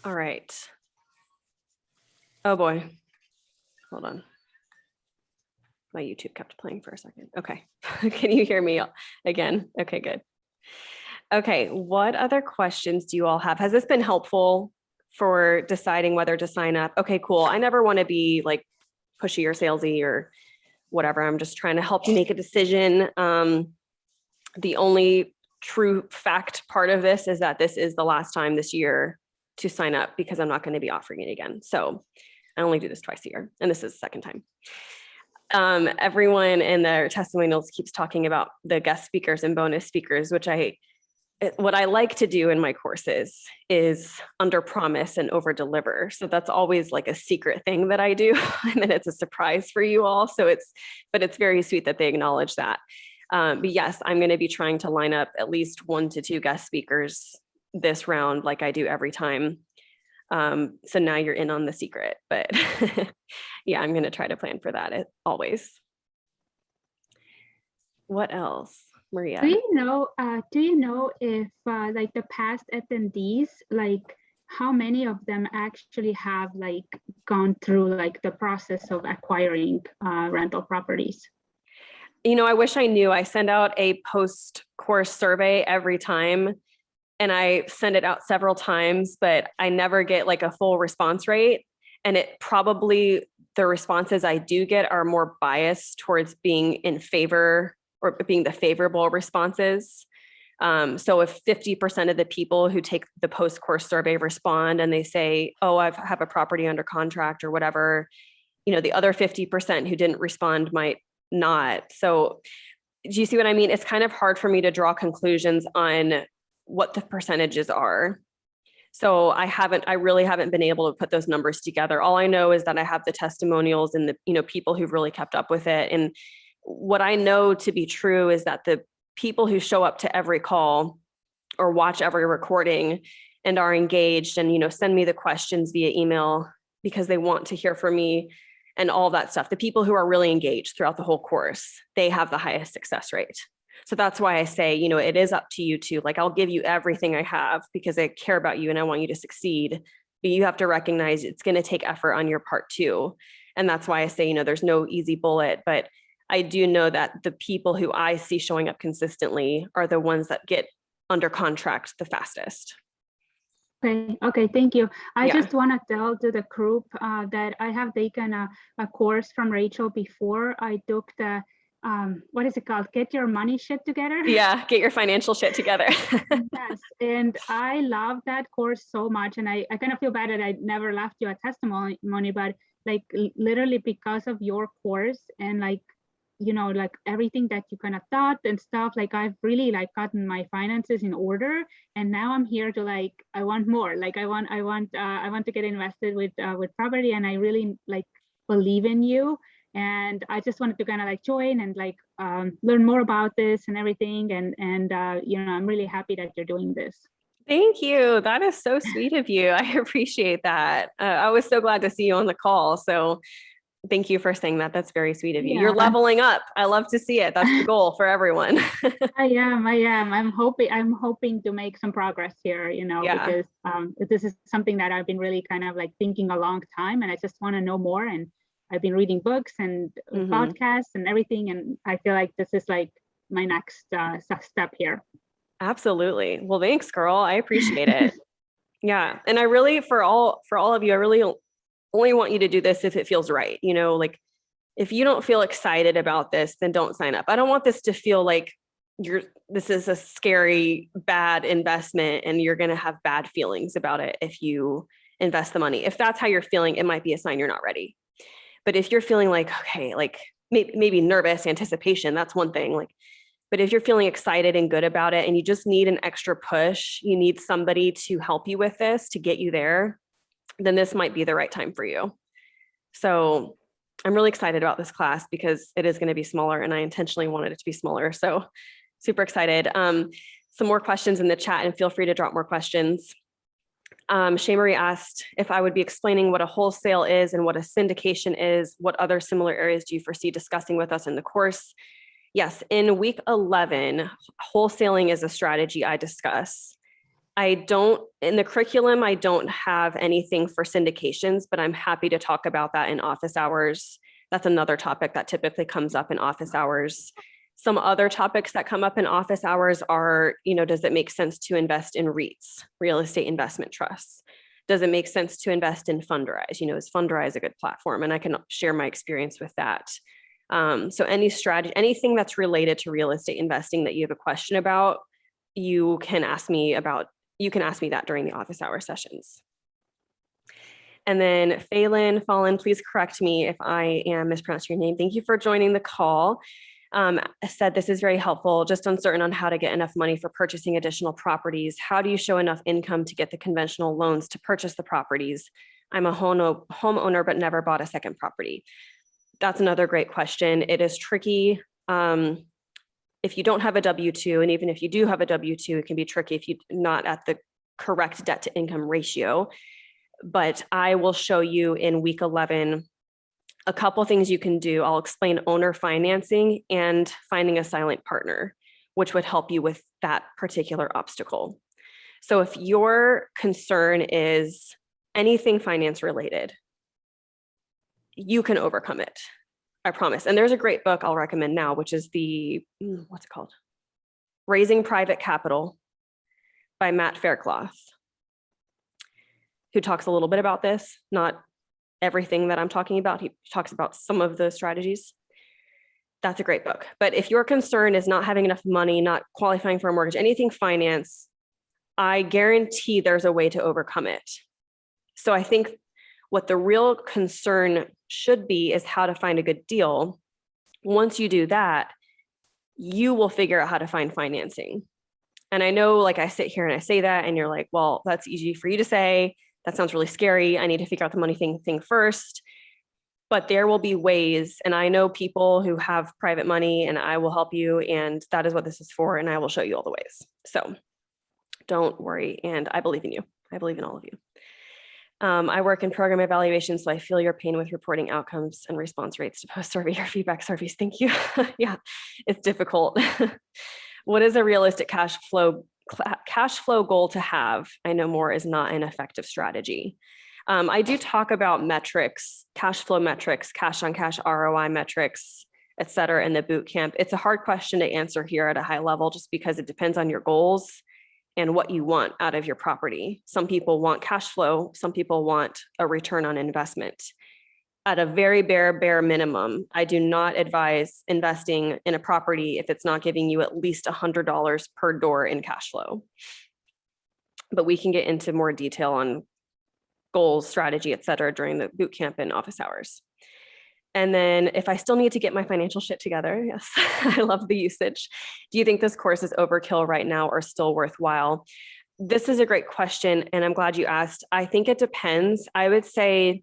All right. Oh boy. Hold on. My YouTube kept playing for a second. Okay. Can you hear me again? Okay, good. Okay, what other questions do you all have? Has this been helpful for deciding whether to sign up? Okay, cool. I never want to be like pushy or salesy or whatever. I'm just trying to help you make a decision. The only true fact part of this is that this is the last time this year to sign up because I'm not going to be offering it again. So I only do this twice a year, and this is the second time. Everyone in their testimonials keeps talking about the guest speakers and bonus speakers, what I like to do in my courses is under promise and over deliver. So that's always like a secret thing that I do. And then it's a surprise for you all. But it's very sweet that they acknowledge that. But yes, I'm going to be trying to line up at least 1 to 2 guest speakers this round, like I do every time. So now you're in on the secret, but yeah, I'm going to try to plan for that always. What else, Maria? Do you know if like the past attendees, like how many of them actually have like gone through like the process of acquiring rental properties? I wish I knew. I send out a post-course survey every time, and I send it out several times, but I never get like a full response rate. And the responses I do get are more biased towards being in favor or being the favorable responses. So if 50% of the people who take the post-course survey respond and they say, oh, I have a property under contract or whatever, the other 50% who didn't respond might not. So do you see what I mean? It's kind of hard for me to draw conclusions on what the percentages are. So I really haven't been able to put those numbers together. All I know is that I have the testimonials and the people who've really kept up with it. And what I know to be true is that the people who show up to every call or watch every recording and are engaged and, send me the questions via email because they want to hear from me and all that stuff, the people who are really engaged throughout the whole course, they have the highest success rate. So that's why I say, it is up to you too. Like, I'll give you everything I have because I care about you and I want you to succeed. But you have to recognize it's going to take effort on your part too. And that's why I say, there's no easy bullet, but I do know that the people who I see showing up consistently are the ones that get under contract the fastest. Okay, thank you. I Yeah. just want to tell to the group that I have taken a course from Rachel before. I took the, what is it called? Get your money shit together. Yeah, get your financial shit together. Yes, and I love that course so much. And I kind of feel bad that I never left you a testimony, but like literally because of your course and like, like everything that you kind of taught and stuff, like I've really like gotten my finances in order. And now I'm here to like, I want more. Like I want to get invested with property, and I really like believe in you. And I just wanted to kind of like join and like learn more about this and everything. And I'm really happy that you're doing this. Thank you. That is so sweet of you. I appreciate that. I was so glad to see you on the call. So thank you for saying that. That's very sweet of you. You're Yeah. leveling up. I love to see it. That's the goal for everyone. I am. I'm hoping to make some progress here, Yeah. because this is something that I've been really kind of like thinking a long time, and I just want to know more. And I've been reading books and podcasts and everything, and I feel like this is like my next step here. Absolutely. Well, thanks, girl. I appreciate it. Yeah. And I really, for all of you, I really only want you to do this if it feels right. Like if you don't feel excited about this, then don't sign up. I don't want this to feel like this is a scary, bad investment and you're going to have bad feelings about it if you invest the money. If that's how you're feeling, it might be a sign you're not ready. But if you're feeling like, okay, like maybe nervous anticipation, that's one thing. Like, but if you're feeling excited and good about it and you just need an extra push, you need somebody to help you with this, to get you there, then this might be the right time for you. So I'm really excited about this class because it is going to be smaller and I intentionally wanted it to be smaller. So super excited. Some more questions in the chat and feel free to drop more questions. Shay Marie asked if I would be explaining what a wholesale is and what a syndication is. What other similar areas do you foresee discussing with us in the course? Yes, in week 11, wholesaling is a strategy I discuss. In the curriculum, I don't have anything for syndications, but I'm happy to talk about that in office hours. That's another topic that typically comes up in office hours. Some other topics that come up in office hours are, does it make sense to invest in REITs, real estate investment trusts? Does it make sense to invest in Fundrise? Is Fundrise a good platform? And I can share my experience with that. So any strategy, anything that's related to real estate investing that you have a question about, you can ask me that during the office hour sessions. And then Fallon, please correct me if I am mispronouncing your name. Thank you for joining the call. Said this is very helpful, just uncertain on how to get enough money for purchasing additional properties. How do you show enough income to get the conventional loans to purchase the properties? I'm a homeowner, but never bought a second property. That's another great question. It is tricky. If you don't have a W-2, and even if you do have a W-2, it can be tricky if you're not at the correct debt to income ratio. But I will show you in week 11 a couple things you can do. I'll explain owner financing and finding a silent partner, which would help you with that particular obstacle. So if your concern is anything finance related, you can overcome it. I promise. And there's a great book I'll recommend now, which is what's it called? Raising Private Capital by Matt Faircloth, who talks a little bit about this, not everything that I'm talking about. He talks about some of the strategies. That's a great book. But if your concern is not having enough money, not qualifying for a mortgage, anything finance, I guarantee there's a way to overcome it. So I think what the real concern should be is how to find a good deal. Once you do that, you will figure out how to find financing. And I know, like, I sit here and I say that and you're like, well, that's easy for you to say. That sounds really scary. I need to figure out the money thing first. But there will be ways, and I know people who have private money, and I will help you. And that is what this is for. And I will show you all the ways. So don't worry. And I believe in you. I believe in all of you. I work in program evaluation, so I feel your pain with reporting outcomes and response rates to post-survey or feedback surveys. Thank you. Yeah, it's difficult. What is a realistic cash flow goal to have? I know more is not an effective strategy. I do talk about metrics, cash flow metrics, cash on cash ROI metrics, et cetera, in the boot camp. It's a hard question to answer here at a high level, just because it depends on your goals and what you want out of your property. Some people want cash flow, some people want a return on investment. At a very bare minimum, I do not advise investing in a property if it's not giving you at least $100 per door in cash flow. But we can get into more detail on goals, strategy, et cetera, during the boot camp and office hours. And then if I still need to get my financial shit together, yes, I love the usage. Do you think this course is overkill right now or still worthwhile? This is a great question, and I'm glad you asked. I think it depends. I would say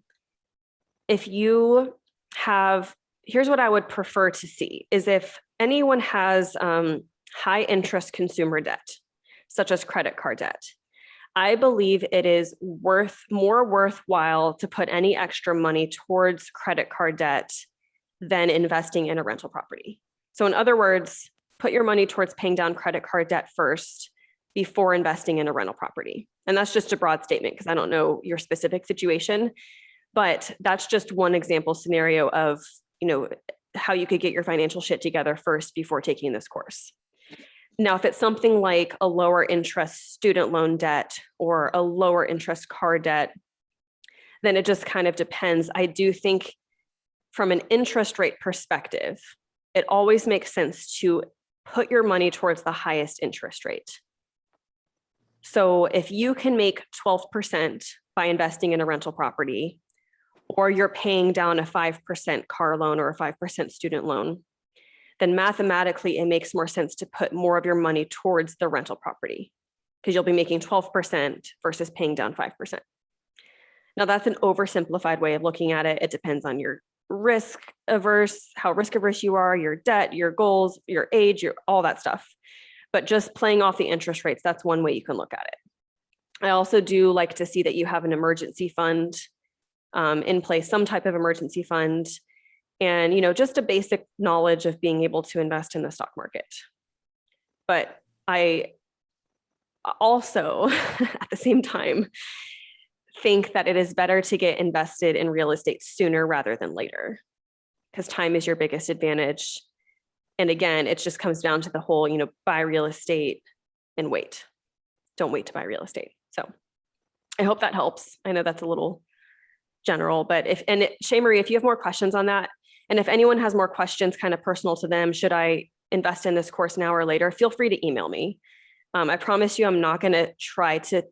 if you have, here's what I would prefer to see, is if anyone has high interest consumer debt, such as credit card debt, I believe it is more worthwhile to put any extra money towards credit card debt than investing in a rental property. So in other words, put your money towards paying down credit card debt first before investing in a rental property. And that's just a broad statement because I don't know your specific situation, but that's just one example scenario of, how you could get your financial shit together first before taking this course. Now, if it's something like a lower interest student loan debt or a lower interest car debt, then it just kind of depends. I do think from an interest rate perspective, it always makes sense to put your money towards the highest interest rate. So if you can make 12% by investing in a rental property, or you're paying down a 5% car loan or a 5% student loan, then mathematically it makes more sense to put more of your money towards the rental property because you'll be making 12% versus paying down 5%. Now that's an oversimplified way of looking at it. It depends on your risk averse, how risk averse you are, your debt, your goals, your age, all that stuff. But just playing off the interest rates, that's one way you can look at it. I also do like to see that you have an emergency fund in place, some type of emergency fund, and just a basic knowledge of being able to invest in the stock market. But I also at the same time think that it is better to get invested in real estate sooner rather than later, because time is your biggest advantage. And again, it just comes down to the whole, buy real estate and wait. Don't wait to buy real estate. So I hope that helps. I know that's a little general, but Shay Marie, if you have more questions on that, and if anyone has more questions kind of personal to them, should I invest in this course now or later, feel free to email me. I promise you, I'm not going to try to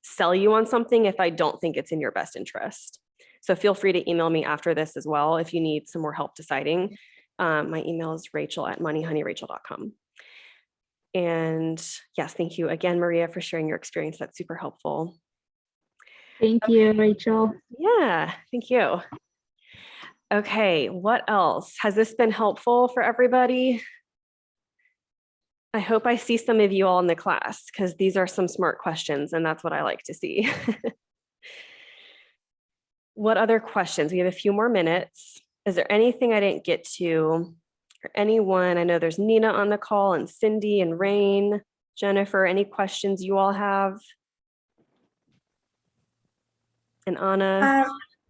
sell you on something if I don't think it's in your best interest. So feel free to email me after this as well if you need some more help deciding. My email is rachel@moneyhoneyrachel.com. And yes, thank you again, Maria, for sharing your experience. That's super helpful. Thank you, Rachel. Yeah, thank you. Okay, what else? Has this been helpful for everybody? I hope I see some of you all in the class because these are some smart questions and that's what I like to see. What other questions? We have a few more minutes. Is there anything I didn't get to? Or anyone? I know there's Nina on the call and Cindy and Rain. Jennifer, any questions you all have? And Anna?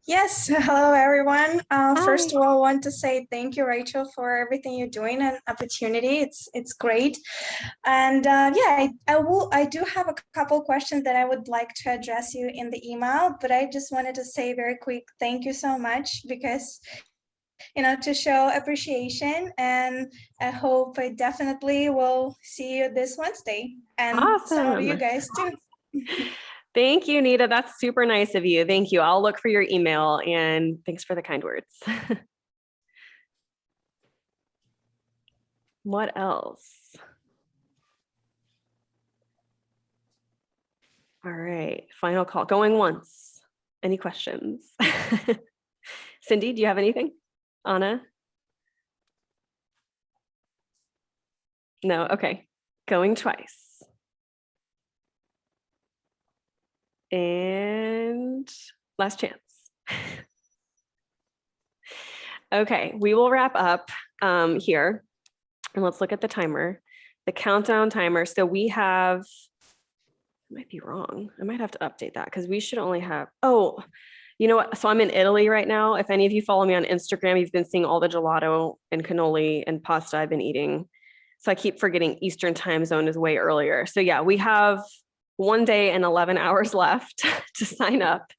Yes, hello everyone. First of all, I want to say thank you, Rachel, for everything you're doing and opportunity. It's great. And yeah, I do have a couple questions that I would like to address you in the email, but I just wanted to say very quick thank you so much because to show appreciation, and I hope I definitely will see you this Wednesday and some of you guys too. Thank you, Nita. That's super nice of you. Thank you. I'll look for your email and thanks for the kind words. What else? All right, final call. Going once. Any questions? Cindy, do you have anything? Anna? No, okay. Going twice. And Last chance. Okay, we will wrap up here. And let's look at the timer, the countdown timer. So we have, I might be wrong. I might have to update that because we should only have, oh, you know what? So I'm in Italy right now. If any of you follow me on Instagram, you've been seeing all the gelato and cannoli and pasta I've been eating. So I keep forgetting Eastern time zone is way earlier. So yeah, we have 1 day and 11 hours left to sign up.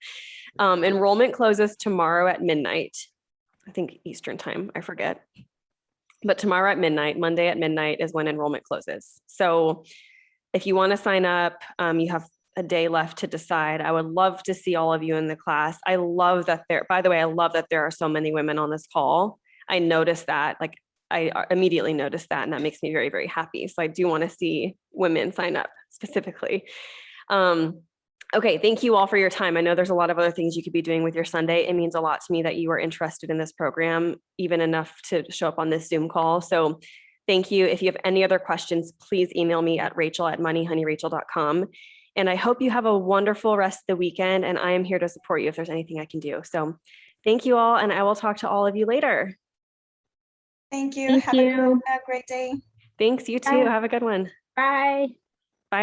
Enrollment closes tomorrow at midnight. I think Eastern time, I forget. But tomorrow at midnight, Monday at midnight is when enrollment closes. So if you want to sign up, you have a day left to decide. I would love to see all of you in the class. I love that by the way, I love that there are so many women on this call. I noticed that, like I immediately noticed that, and that makes me very, very happy. So I do want to see women sign up specifically. Okay, thank you all for your time. I know there's a lot of other things you could be doing with your Sunday. It means a lot to me that you are interested in this program, even enough to show up on this Zoom call. So thank you. If you have any other questions, please email me at rachel@moneyhoneyrachel.com. And I hope you have a wonderful rest of the weekend. And I am here to support you if there's anything I can do. So thank you all. And I will talk to all of you later. Thank you. Thank Have you. a great day. Thanks, you too. Bye. Have a good one. Bye.